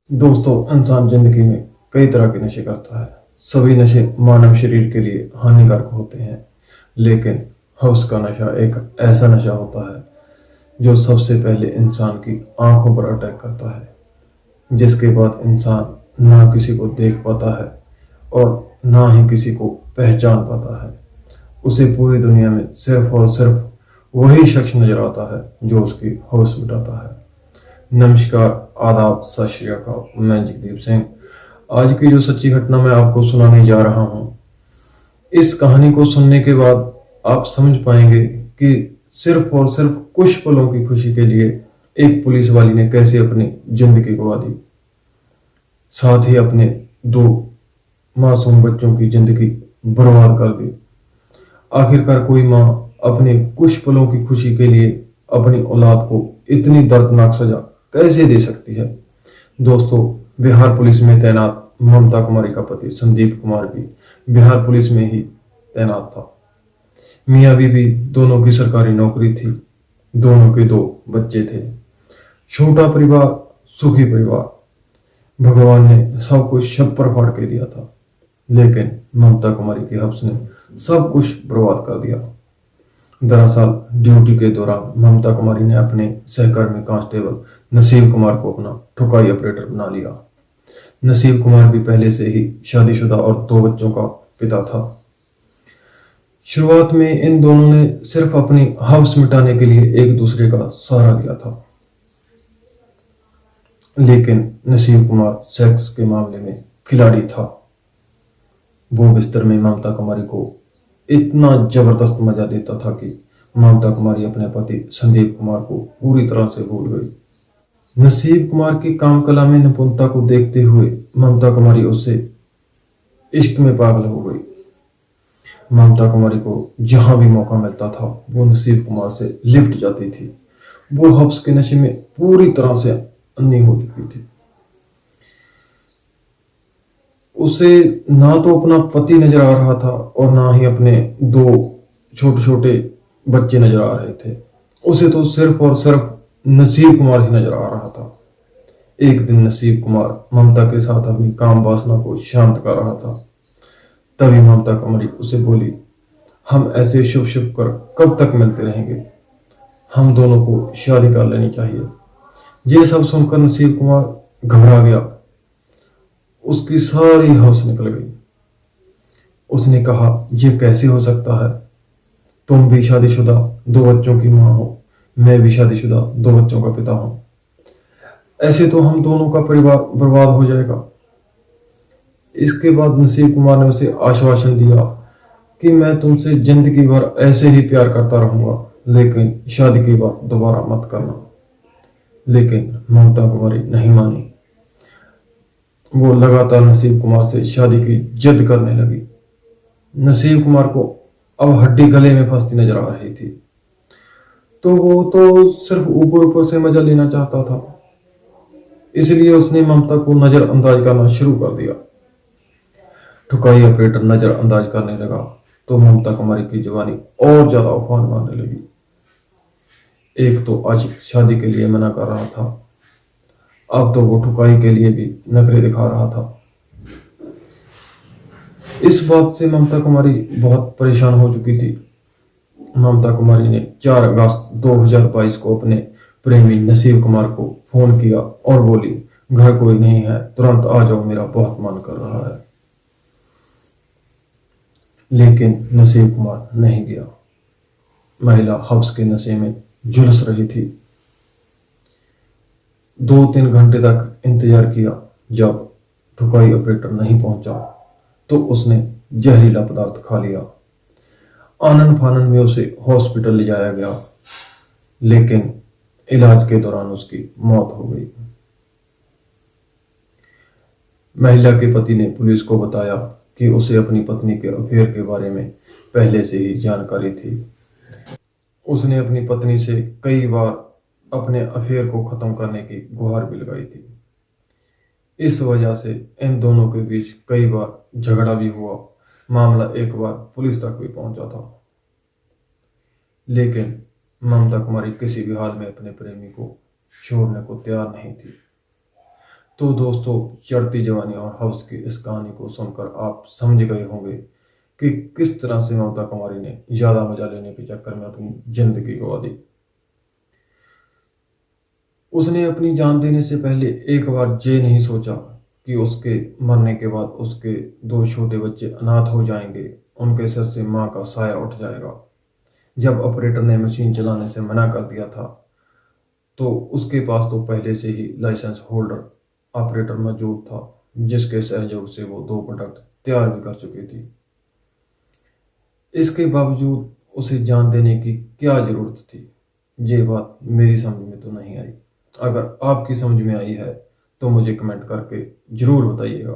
दोस्तों, इंसान जिंदगी में कई तरह के नशे करता है। सभी नशे मानव शरीर के लिए हानिकारक होते हैं, लेकिन हव्स का नशा एक ऐसा नशा होता है जो सबसे पहले इंसान की आंखों पर अटैक करता है, जिसके बाद इंसान ना किसी को देख पाता है और ना ही किसी को पहचान पाता है। उसे पूरी दुनिया में सिर्फ और सिर्फ वही शख्स नजर आता है जो उसकी हव्स मिटाता है। नमस्कार, आदाब, सत श्री अकाल। मैं जगदीप सिंह। आज की जो सच्ची घटना मैं आपको सुनाने जा रहा हूँ, इस कहानी को सुनने के बाद आप समझ पाएंगे कि सिर्फ और सिर्फ कुछ पलों की खुशी के लिए एक पुलिस वाली ने कैसे अपनी जिंदगी गवा दी, साथ ही अपने दो मासूम बच्चों की जिंदगी बर्बाद कर दी। आखिरकार कोई माँ अपने कुछ पलों की खुशी के लिए अपनी औलाद को इतनी दर्दनाक सजा कैसे दे सकती है। दोस्तों, बिहार पुलिस में तैनात ममता कुमारी का पति संदीप कुमार भी बिहार पुलिस में ही तैनात था। मियाँ बीवी दोनों की सरकारी नौकरी थी। दोनों के दो बच्चे थे। छोटा परिवार, सुखी परिवार। भगवान ने सब कुछ छप्पर फाड़ के दिया था, लेकिन ममता कुमारी के हफ्स ने सब कुछ बर्बाद कर दिया। दरअसल ड्यूटी के दौरान ममता कुमारी ने अपने सहकर्मी कांस्टेबल नसीब कुमार को अपना ठुकाई ऑपरेटर बना लिया। नसीब कुमार भी पहले से ही शादीशुदा और दो बच्चों का पिता था। शुरुआत में इन दोनों ने सिर्फ अपनी हव्स मिटाने के लिए एक दूसरे का सहारा लिया था, लेकिन नसीब कुमार सेक्स के मामले में खिलाड़ी था। वो बिस्तर में ममता कुमारी को इतना जबरदस्त मजा देता था कि ममता कुमारी अपने पति संदीप कुमार को पूरी तरह से भूल गई। नसीब कुमार की काम कला में निपुणता को देखते हुए ममता कुमारी उससे इश्क में पागल हो गई। ममता कुमारी को जहां भी मौका मिलता था वो नसीब कुमार से लिपट जाती थी। वो हब्स के नशे में पूरी तरह से अन्नी हो चुकी थी। उसे ना तो अपना पति नजर आ रहा था और ना ही अपने दो छोटे छोटे बच्चे नजर आ रहे थे। उसे तो सिर्फ और सिर्फ नसीब कुमार ही नजर आ रहा था। एक दिन नसीब कुमार ममता के साथ अपनी काम वासना को शांत कर रहा था। तभी ममता कुमारी उसे बोली, हम ऐसे शुभ शुभ कर कब तक मिलते रहेंगे? हम दोनों को शादी कर लेनी चाहिए। ये सब सुनकर नसीब कुमार घबरा गया। उसकी सारी हौस निकल गई। उसने कहा, यह कैसे हो सकता है? तुम भी शादीशुदा दो बच्चों की मां हो, मैं भी शादीशुदा दो बच्चों का पिता हूं। ऐसे तो हम दोनों का परिवार बर्बाद हो जाएगा। इसके बाद नसीब कुमार ने उसे आश्वासन दिया कि मैं तुमसे जिंदगी भर ऐसे ही प्यार करता रहूंगा, लेकिन शादी की बात दोबारा मत करना। लेकिन ममता कुमारी नहीं मानी। वो लगातार नसीब कुमार से शादी की जिद करने लगी। नसीब कुमार को अब हड्डी गले में फंसती नजर आ रही थी, तो वो तो सिर्फ ऊपर ऊपर से मजा लेना चाहता था। इसलिए उसने ममता को नजरअंदाज करना शुरू कर दिया। ठुकाई ऑपरेटर नजरअंदाज करने लगा तो ममता कुमारी की जवानी और ज्यादा उफान मारने लगी। एक तो आज शादी के लिए मना कर रहा था, अब तो वो ठुकाई के लिए भी नखरे दिखा रहा था। इस बात से ममता कुमारी बहुत परेशान हो चुकी थी। ममता कुमारी ने 4 अगस्त 2022 को अपने प्रेमी नसीब कुमार को फोन किया और बोली, घर कोई नहीं है, तुरंत आ जाओ, मेरा बहुत मन कर रहा है। लेकिन नसीब कुमार नहीं गया। महिला हब्स के नशे में झुलस रही थी। 2-3 घंटे तक इंतजार किया। जब ठुकाई ऑपरेटर नहीं पहुंचा तो उसने जहरीला पदार्थ खा लिया। आनन फानन में उसे हॉस्पिटल ले जाया गया, लेकिन इलाज के दौरान उसकी मौत हो गई। महिला के पति ने पुलिस को बताया कि उसे अपनी पत्नी के अफेयर के बारे में पहले से ही जानकारी थी। उसने अपनी पत्नी से कई बार अपने अफेयर को खत्म करने की गुहार भी लगाई थी। इस वजह से इन दोनों के बीच कई बार झगड़ा भी हुआ। मामला एक बार पुलिस तक भी पहुंचा था, लेकिन ममता कुमारी किसी भी हाल में अपने प्रेमी को छोड़ने को तैयार नहीं थी। तो दोस्तों, चढ़ती जवानी और हव्स की इस कहानी को सुनकर आप समझ गए होंगे कि किस तरह से ममता कुमारी ने ज्यादा मजा लेने के चक्कर में अपनी जिंदगी गवा दी। उसने अपनी जान देने से पहले एक बार ये नहीं सोचा कि उसके मरने के बाद उसके दो छोटे बच्चे अनाथ हो जाएंगे, उनके सर से माँ का साया उठ जाएगा। जब ऑपरेटर ने मशीन चलाने से मना कर दिया था, तो उसके पास तो पहले से ही लाइसेंस होल्डर ऑपरेटर मौजूद था, जिसके सहयोग से वो दो प्रोडक्ट तैयार भी कर चुकी थी। इसके बावजूद उसे जान देने की क्या जरूरत थी, ये बात मेरी समझ में तो नहीं आई। अगर आपकी समझ में आई है तो मुझे कमेंट करके जरूर बताइएगा।